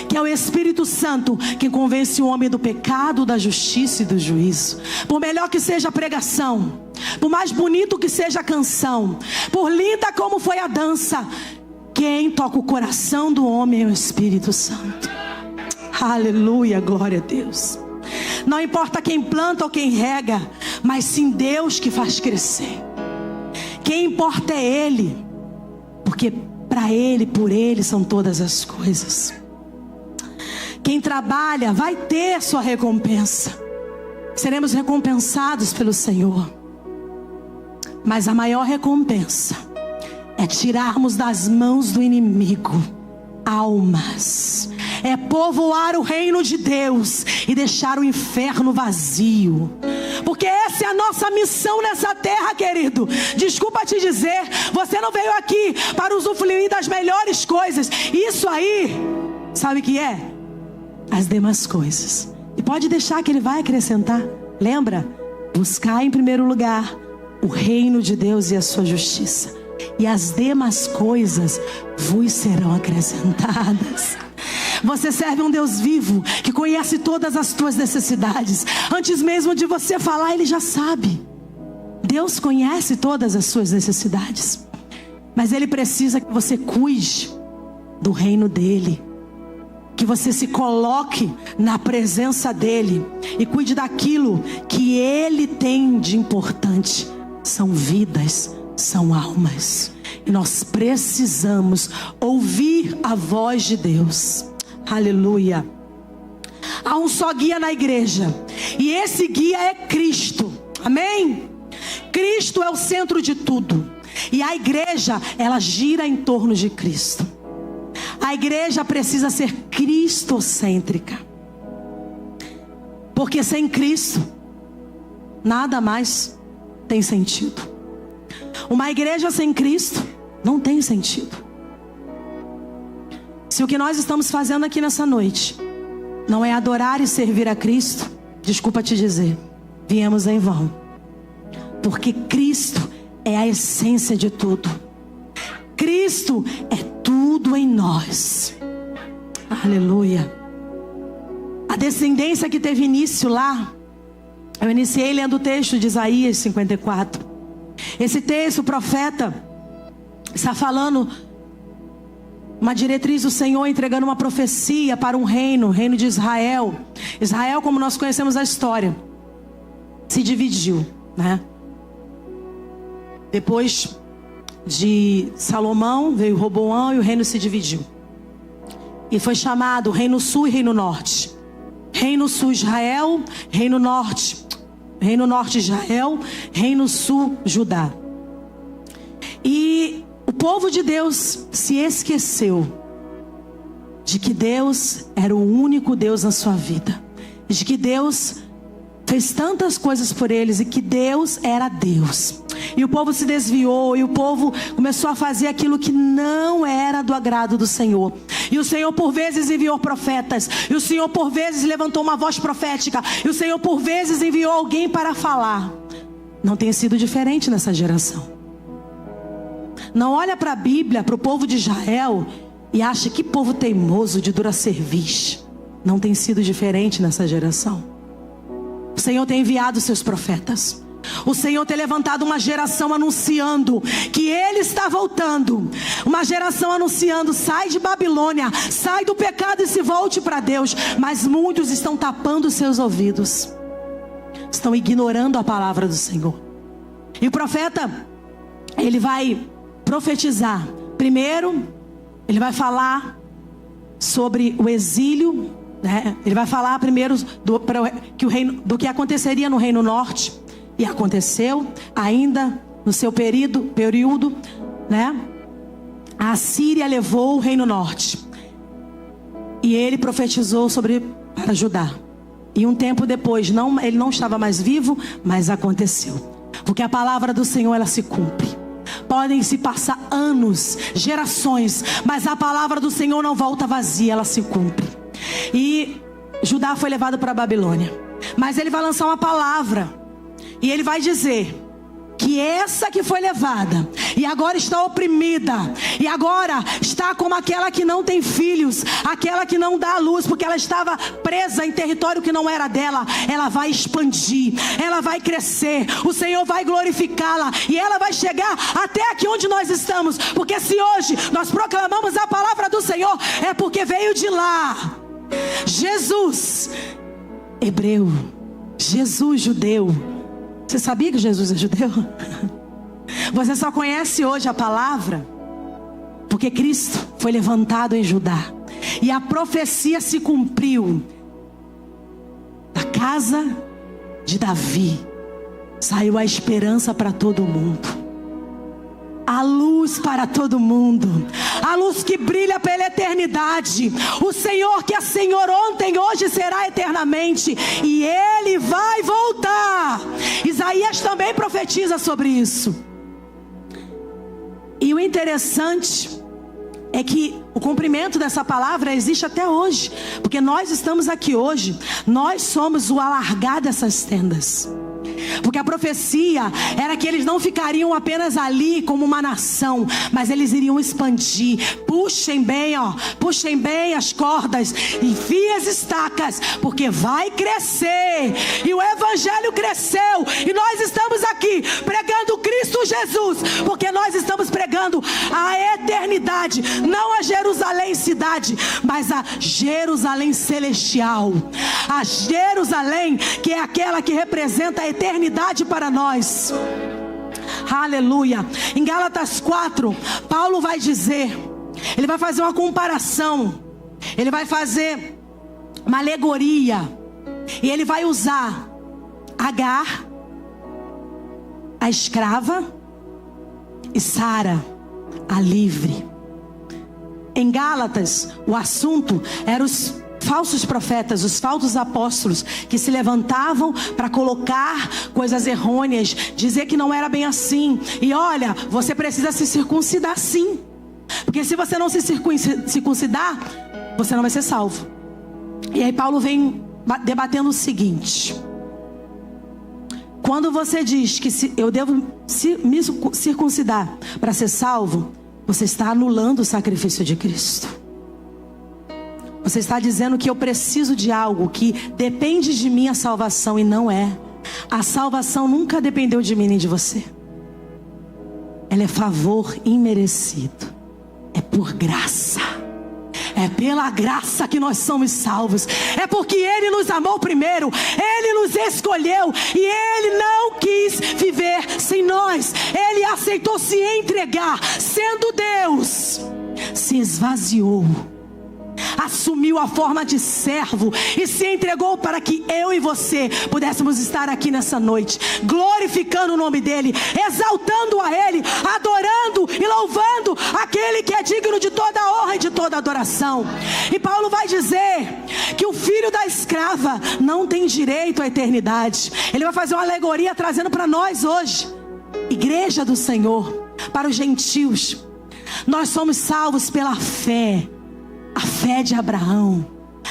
que é o Espírito Santo quem convence o homem do pecado, da justiça e do juízo. Por melhor que seja a pregação, por mais bonito que seja a canção, por linda como foi a dança, quem toca o coração do homem é o Espírito Santo. Aleluia, glória a Deus. Não importa quem planta ou quem rega, mas sim Deus que faz crescer. Quem importa é Ele, porque para Ele, por Ele são todas as coisas. Quem trabalha vai ter sua recompensa. Seremos recompensados pelo Senhor. Mas a maior recompensa é tirarmos das mãos do inimigo almas. É povoar o reino de Deus e deixar o inferno vazio. Porque essa é a nossa missão nessa terra, querido. Desculpa te dizer, você não veio aqui para usufruir das melhores coisas. Isso aí, sabe o que é? As demais coisas. E pode deixar que Ele vai acrescentar. Lembra? Buscar em primeiro lugar o reino de Deus e a sua justiça, e as demais coisas vos serão acrescentadas. Você serve um Deus vivo, que conhece todas as tuas necessidades. Antes mesmo de você falar, Ele já sabe. Deus conhece todas as suas necessidades, mas Ele precisa que você cuide do reino dEle, que você se coloque na presença dEle e cuide daquilo que Ele tem de importante. São vidas, são almas, e nós precisamos ouvir a voz de Deus. Aleluia. Há um só guia na igreja, e esse guia é Cristo. Amém? Cristo é o centro de tudo, e a igreja, ela gira em torno de Cristo. A igreja precisa ser cristocêntrica, porque sem Cristo nada mais tem sentido. Uma igreja sem Cristo não tem sentido. Se o que nós estamos fazendo aqui nessa noite não é adorar e servir a Cristo, desculpa te dizer, viemos em vão. Porque Cristo é a essência de tudo. Cristo é tudo em nós. Aleluia. A descendência que teve início lá, eu iniciei lendo o texto de Isaías 54. Esse texto, o profeta está falando uma diretriz do Senhor, entregando uma profecia para um reino, o reino de Israel. Israel, como nós conhecemos a história, se dividiu, né? Depois de Salomão veio Roboão e o reino se dividiu. E foi chamado Reino Sul e Reino Norte. Reino Sul Israel, Reino Norte Israel, Reino Sul Judá. E o povo de Deus se esqueceu de que Deus era o único Deus na sua vida, de que Deus fez tantas coisas por eles e que Deus era Deus. E o povo se desviou, e o povo começou a fazer aquilo que não era do agrado do Senhor. E o Senhor por vezes enviou profetas, e o Senhor por vezes levantou uma voz profética, e o Senhor por vezes enviou alguém para falar. Não tem sido diferente nessa geração. Não olha para a Bíblia, para o povo de Israel, e acha que povo teimoso de dura cerviz. Não tem sido diferente nessa geração. O Senhor tem enviado seus profetas. O Senhor tem levantado uma geração anunciando que Ele está voltando. Uma geração anunciando: sai de Babilônia, sai do pecado e se volte para Deus. Mas muitos estão tapando seus ouvidos, estão ignorando a palavra do Senhor. E o profeta, ele vai profetizar. Primeiro, ele vai falar sobre o exílio, né? Ele vai falar primeiro do que aconteceria no Reino Norte. E aconteceu ainda no seu período, né? A Assíria levou o Reino Norte. E ele profetizou para Judá. E um tempo depois, ele não estava mais vivo, mas aconteceu. Porque a palavra do Senhor, ela se cumpre. Podem se passar anos, gerações, mas a palavra do Senhor não volta vazia, ela se cumpre. E Judá foi levado para a Babilônia. Mas ele vai lançar uma palavra. E ele vai dizer que essa que foi levada e agora está oprimida, e agora está como aquela que não tem filhos, aquela que não dá à luz, porque ela estava presa em território que não era dela. Ela vai expandir, ela vai crescer, o Senhor vai glorificá-la, e ela vai chegar até aqui onde nós estamos. Porque se hoje nós proclamamos a palavra do Senhor, é porque veio de lá. Jesus hebreu, Jesus judeu. Você sabia que Jesus é judeu? Você só conhece hoje a palavra porque Cristo foi levantado em Judá. E a profecia se cumpriu. Da casa de Davi saiu a esperança para todo mundo. A luz para todo mundo. A luz que brilha pela eternidade. O Senhor que é Senhor ontem, hoje será eternamente. E Ele vai voltar. Isaías também profetiza sobre isso. E o interessante é que o cumprimento dessa palavra existe até hoje. Porque nós estamos aqui hoje. Nós somos o alargar dessas tendas. Porque a profecia era que eles não ficariam apenas ali como uma nação, mas eles iriam expandir. Puxem bem, puxem bem as cordas, enfiem as estacas, porque vai crescer. E o evangelho cresceu, e nós estamos aqui pregando Cristo Jesus, porque nós estamos pregando a eternidade, não a Jerusalém cidade, mas a Jerusalém celestial, a Jerusalém que é aquela que representa a eternidade para nós. Aleluia. Em Gálatas 4, Paulo vai dizer, ele vai fazer uma comparação, ele vai fazer uma alegoria, e ele vai usar Agar, a escrava, e Sara, a livre. Em Gálatas, o assunto era os falsos profetas, os falsos apóstolos, que se levantavam para colocar coisas errôneas, dizer que não era bem assim. E olha, você precisa se circuncidar sim. Porque se você não se circuncidar, você não vai ser salvo. E aí Paulo vem debatendo o seguinte: quando você diz que eu devo me circuncidar para ser salvo, você está anulando o sacrifício de Cristo. Você está dizendo que eu preciso de algo que depende de mim a salvação, e não é. A salvação nunca dependeu de mim nem de você. Ela é favor imerecido. É por graça. É pela graça que nós somos salvos. É porque Ele nos amou primeiro. Ele nos escolheu. E Ele não quis viver sem nós. Ele aceitou se entregar. Sendo Deus, se esvaziou. Assumiu a forma de servo e se entregou para que eu e você pudéssemos estar aqui nessa noite, glorificando o nome dEle, exaltando a Ele, adorando e louvando aquele que é digno de toda a honra e de toda a adoração. E Paulo vai dizer que o filho da escrava não tem direito à eternidade. Ele vai fazer uma alegoria trazendo para nós hoje, igreja do Senhor, para os gentios. Nós somos salvos pela fé. A fé de Abraão,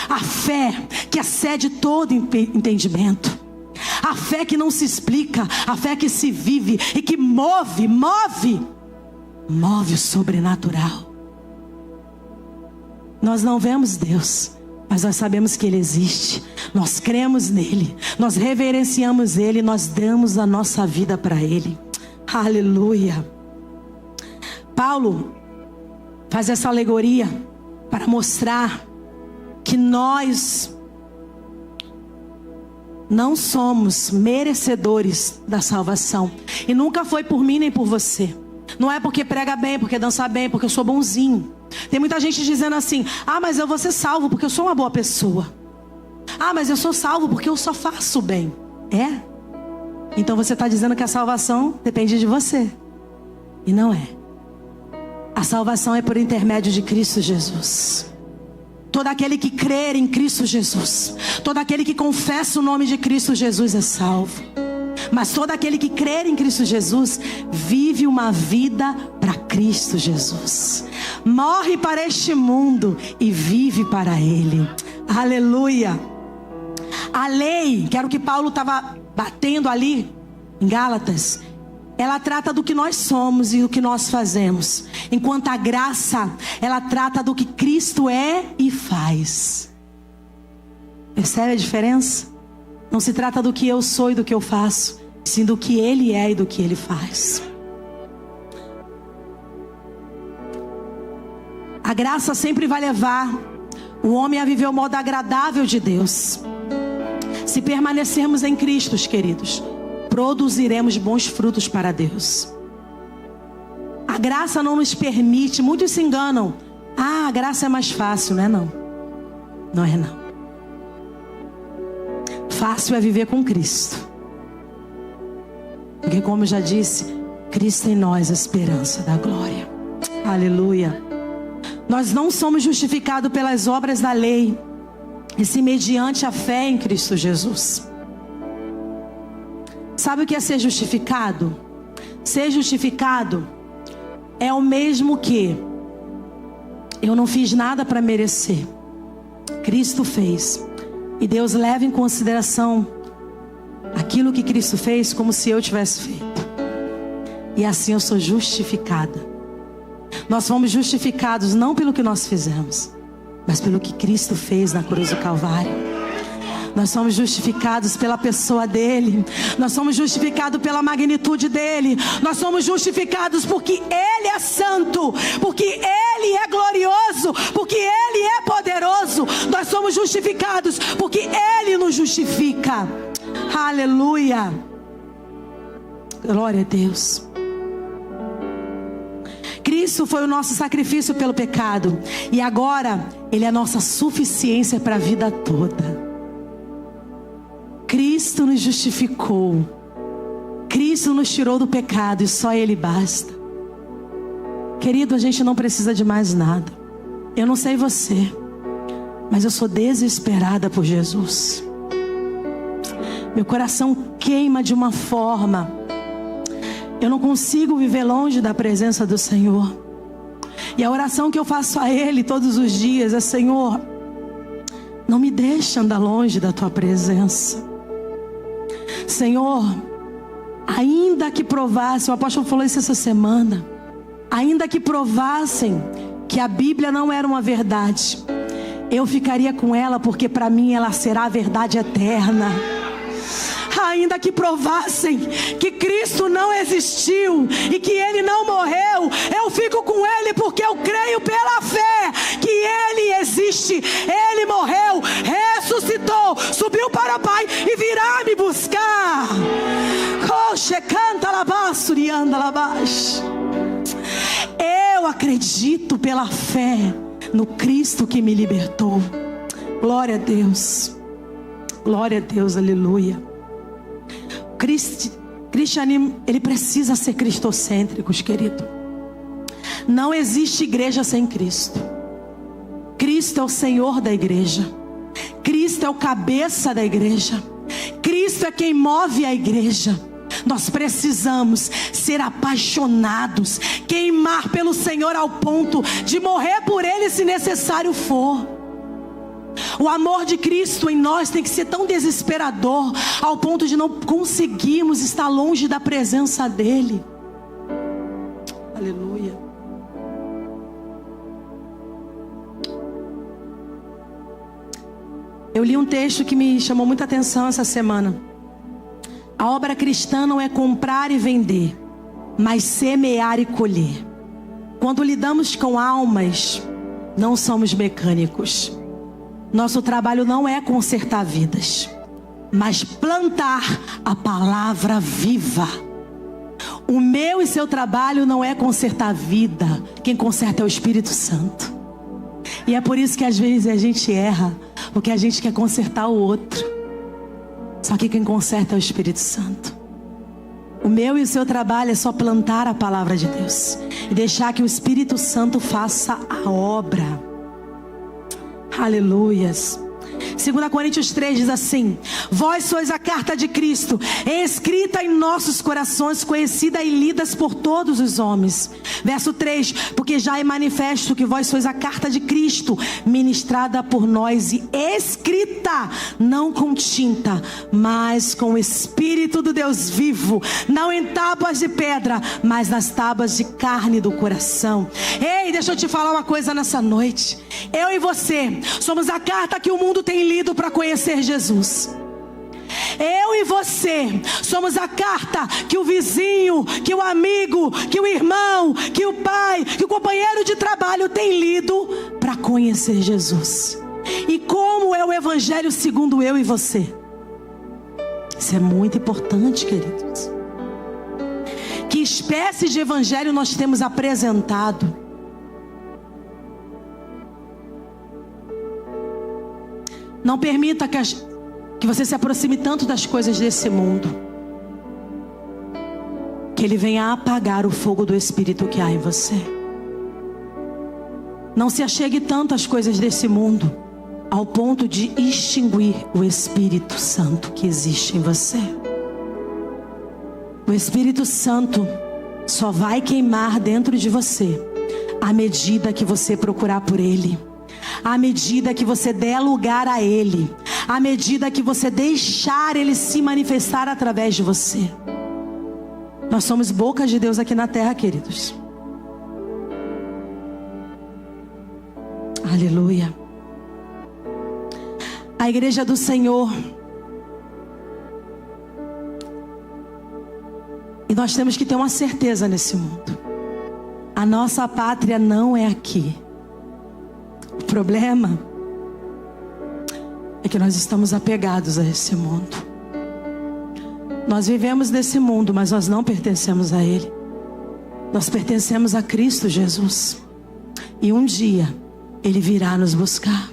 a fé que excede todo entendimento, a fé que não se explica, a fé que se vive e que move o sobrenatural. Nós não vemos Deus, mas nós sabemos que Ele existe. Nós cremos nele, nós reverenciamos Ele, nós damos a nossa vida para Ele. Aleluia. Paulo faz essa alegoria para mostrar que nós não somos merecedores da salvação. E nunca foi por mim nem por você. Não é porque prega bem, porque dança bem, porque eu sou bonzinho. Tem muita gente dizendo assim: ah, mas eu vou ser salvo porque eu sou uma boa pessoa. Ah, mas eu sou salvo porque eu só faço bem. É? Então você está dizendo que a salvação depende de você. E não é. A salvação é por intermédio de Cristo Jesus. Todo aquele que crer em Cristo Jesus, todo aquele que confessa o nome de Cristo Jesus é salvo. Mas todo aquele que crer em Cristo Jesus vive uma vida para Cristo Jesus. Morre para este mundo e vive para Ele. Aleluia. A lei, que era o que Paulo estava batendo ali em Gálatas, ela trata do que nós somos e do que nós fazemos. Enquanto a graça, ela trata do que Cristo é e faz. Percebe a diferença? Não se trata do que eu sou e do que eu faço, sim do que Ele é e do que Ele faz. A graça sempre vai levar o homem a viver o modo agradável de Deus. Se permanecermos em Cristo, queridos, produziremos bons frutos para Deus. A graça não nos permite, muitos se enganam. Ah, a graça é mais fácil, não é não? Não é não. Fácil é viver com Cristo. Porque como eu já disse, Cristo em nós, a esperança da glória. Aleluia. Nós não somos justificados pelas obras da lei, e sim mediante a fé em Cristo Jesus. Sabe o que é ser justificado? Ser justificado é o mesmo que eu não fiz nada para merecer. Cristo fez. E Deus leva em consideração aquilo que Cristo fez como se eu tivesse feito. E assim eu sou justificada. Nós fomos justificados não pelo que nós fizemos, mas pelo que Cristo fez na cruz do Calvário. Nós somos justificados pela pessoa dele. Nós somos justificados pela magnitude dele. Nós somos justificados porque ele é santo, porque ele é glorioso, porque ele é poderoso. Nós somos justificados porque ele nos justifica. Aleluia. Glória a Deus. Cristo foi o nosso sacrifício pelo pecado, e agora ele é a nossa suficiência para a vida toda. Cristo nos justificou. Cristo nos tirou do pecado e só Ele basta. Querido, a gente não precisa de mais nada. Eu não sei você, mas eu sou desesperada por Jesus. Meu coração queima de uma forma. Eu não consigo viver longe da presença do Senhor. E a oração que eu faço a Ele todos os dias é: Senhor, não me deixe andar longe da Tua presença. Senhor, ainda que provassem, o apóstolo falou isso essa semana, ainda que provassem que a Bíblia não era uma verdade, eu ficaria com ela, porque para mim ela será a verdade eterna. Ainda que provassem que Cristo não existiu e que Ele não morreu, eu fico com Ele, porque eu creio pela fé que Ele existe. Ele morreu, ressuscitou, subiu para o Pai e virá me buscar. Eu acredito pela fé no Cristo que me libertou. Glória a Deus. Glória a Deus, aleluia. Cristianismo, ele precisa ser cristocêntricos, querido. Não existe igreja sem Cristo. Cristo é o Senhor da igreja. Cristo é o cabeça da igreja. Cristo é quem move a igreja. Nós precisamos ser apaixonados, queimar pelo Senhor ao ponto de morrer por Ele se necessário for. O amor de Cristo em nós tem que ser tão desesperador ao ponto de não conseguirmos estar longe da presença dEle. Aleluia. Eu li um texto que me chamou muita atenção essa semana. A obra cristã não é comprar e vender, mas semear e colher. Quando lidamos com almas, não somos mecânicos. Nosso trabalho não é consertar vidas, mas plantar a palavra viva. O meu e seu trabalho não é consertar a vida. Quem conserta é o Espírito Santo. E é por isso que às vezes a gente erra, porque a gente quer consertar o outro. Só que quem conserta é o Espírito Santo. O meu e o seu trabalho é só plantar a palavra de Deus e deixar que o Espírito Santo faça a obra. Aleluias. 2 Coríntios 3 diz assim: vós sois a carta de Cristo, escrita em nossos corações, conhecida e lida por todos os homens. Verso 3: porque já é manifesto que vós sois a carta de Cristo, ministrada por nós e escrita, não com tinta, mas com o Espírito do Deus vivo, não em tábuas de pedra, mas nas tábuas de carne do coração. Ei, deixa eu te falar uma coisa nessa noite. Eu e você somos a carta que o mundo tem lido para conhecer Jesus. Eu e você somos a carta que o vizinho, que o amigo, que o irmão, que o pai, que o companheiro de trabalho tem lido para conhecer Jesus. E como é o evangelho segundo eu e você? Isso é muito importante, queridos. Que espécie de evangelho nós temos apresentado? Não permita que você se aproxime tanto das coisas desse mundo, que ele venha apagar o fogo do Espírito que há em você. Não se achegue tanto às coisas desse mundo, ao ponto de extinguir o Espírito Santo que existe em você. O Espírito Santo só vai queimar dentro de você à medida que você procurar por Ele, à medida que você der lugar a Ele, à medida que você deixar Ele se manifestar através de você. Nós somos bocas de Deus aqui na terra, queridos. Aleluia. A igreja do Senhor, e nós temos que ter uma certeza nesse mundo: a nossa pátria não é aqui. O problema é que nós estamos apegados a esse mundo. Nós vivemos nesse mundo, mas nós não pertencemos a ele. Nós pertencemos a Cristo Jesus. E um dia Ele virá nos buscar.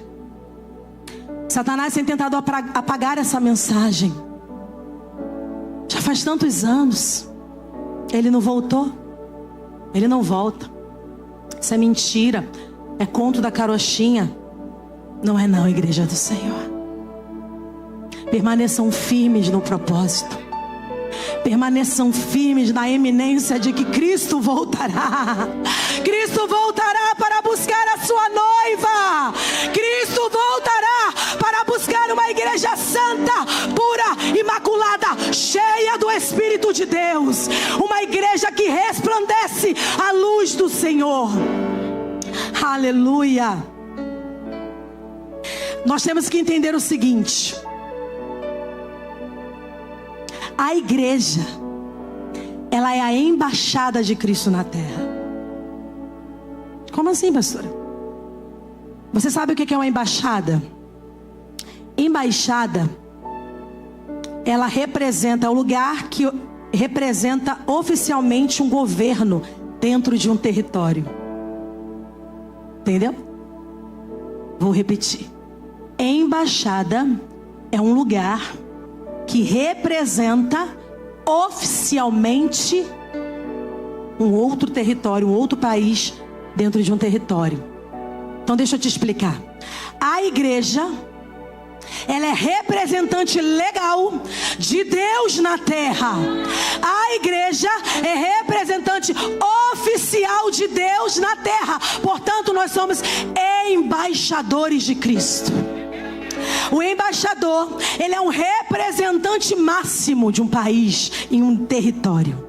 Satanás tem tentado apagar essa mensagem. Já faz tantos anos. Ele não voltou. Ele não volta. Isso é mentira. É conto da carochinha. Não é não, igreja do Senhor. Permaneçam firmes no propósito. permaneçam firmes na eminência de que Cristo voltará. Cristo voltará para buscar a sua noiva. Cristo voltará para buscar uma igreja santa, pura, imaculada, cheia do Espírito de Deus. Uma igreja que resplandece a luz do Senhor. Aleluia. Nós temos que entender o seguinte: a igreja, ela é a embaixada de Cristo na terra. Como assim, pastora? Você sabe o que é uma embaixada? Embaixada, ela representa o lugar que representa oficialmente um governo dentro de um território. Entendeu? Vou repetir. Embaixada é um lugar que representa oficialmente um outro território, um outro país dentro de um território. Então deixa eu te explicar. A igreja, ela é representante legal de Deus na terra. A igreja é representante oficial de Deus na terra. Portanto, nós somos embaixadores de Cristo. O embaixador, ele é um representante máximo de um país em um território.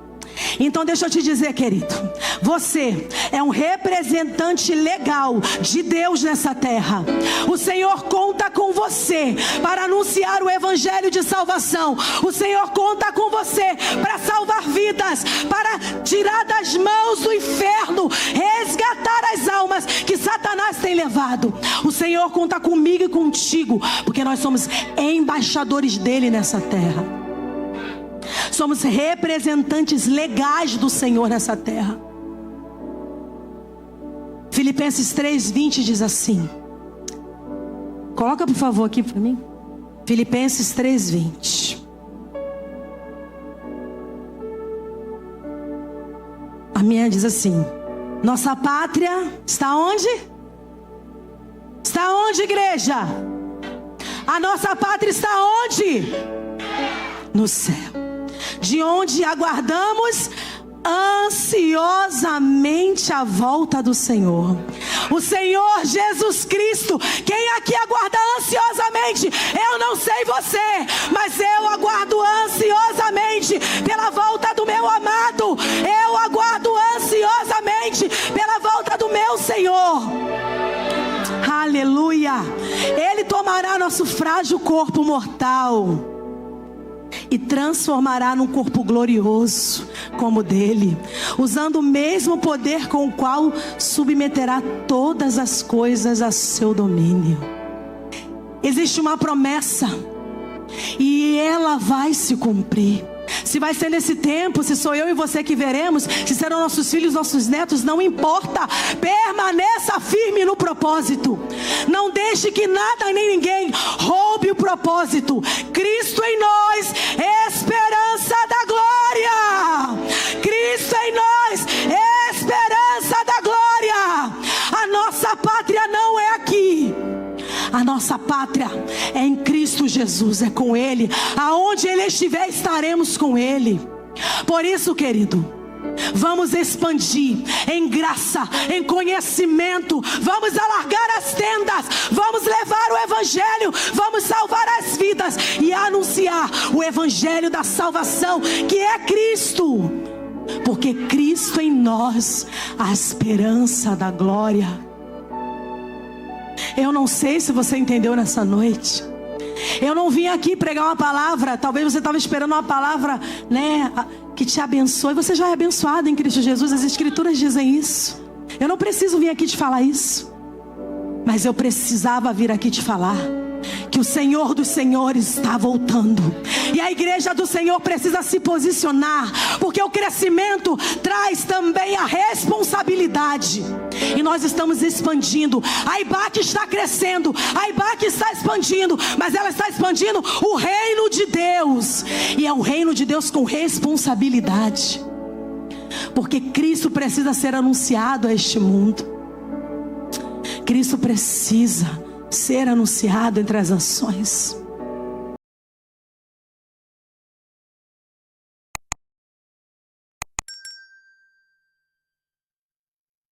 Então deixa eu te dizer, querido, você é um representante legal de Deus nessa terra. O Senhor conta com você para anunciar o evangelho de salvação. O Senhor conta com você para salvar vidas, para tirar das mãos do inferno, resgatar as almas que Satanás tem levado. O Senhor conta comigo e contigo, porque nós somos embaixadores dele nessa terra. Somos representantes legais do Senhor nessa terra. Filipenses 3:20 diz assim. Coloca por favor aqui para mim. Filipenses 3:20. A minha diz assim: nossa pátria está onde? Está onde, igreja? A nossa pátria está onde? No céu. De onde aguardamos ansiosamente a volta do Senhor. O Senhor Jesus Cristo. Quem aqui aguarda ansiosamente? Eu não sei você, mas eu aguardo ansiosamente pela volta do meu amado. Eu aguardo ansiosamente pela volta do meu Senhor. Aleluia. Ele tomará nosso frágil corpo mortal e transformará num corpo glorioso como o dele, usando o mesmo poder com o qual submeterá todas as coisas a seu domínio. Existe uma promessa e ela vai se cumprir. Se vai ser nesse tempo, se sou eu e você que veremos, se serão nossos filhos, nossos netos, não importa. Permaneça firme no propósito. Não deixe que nada nem ninguém roube o propósito. Cristo em nós, esperança da glória. Cristo em nós, esperança da glória. A nossa pátria não é aqui. A nossa pátria é em Cristo Jesus, é com Ele. Aonde Ele estiver, estaremos com Ele. Por isso, querido, vamos expandir em graça, em conhecimento. Vamos alargar as tendas. Vamos levar o Evangelho. Vamos salvar as vidas e anunciar o Evangelho da salvação, que é Cristo. Porque Cristo em nós, a esperança da glória. Eu não sei se você entendeu nessa noite. Eu não vim aqui pregar uma palavra. Talvez você estava esperando uma palavra, né, que te abençoe. Você já é abençoado em Cristo Jesus. As Escrituras dizem isso. Eu não preciso vir aqui te falar isso, mas eu precisava vir aqui te falar que o Senhor dos Senhores está voltando. E a igreja do Senhor precisa se posicionar, porque o crescimento traz também a responsabilidade. E nós estamos expandindo. A IBAC está crescendo, a IBAC está expandindo, mas ela está expandindo o reino de Deus. E é o reino de Deus com responsabilidade, porque Cristo precisa ser anunciado a este mundo. Cristo precisa ser anunciado entre as nações.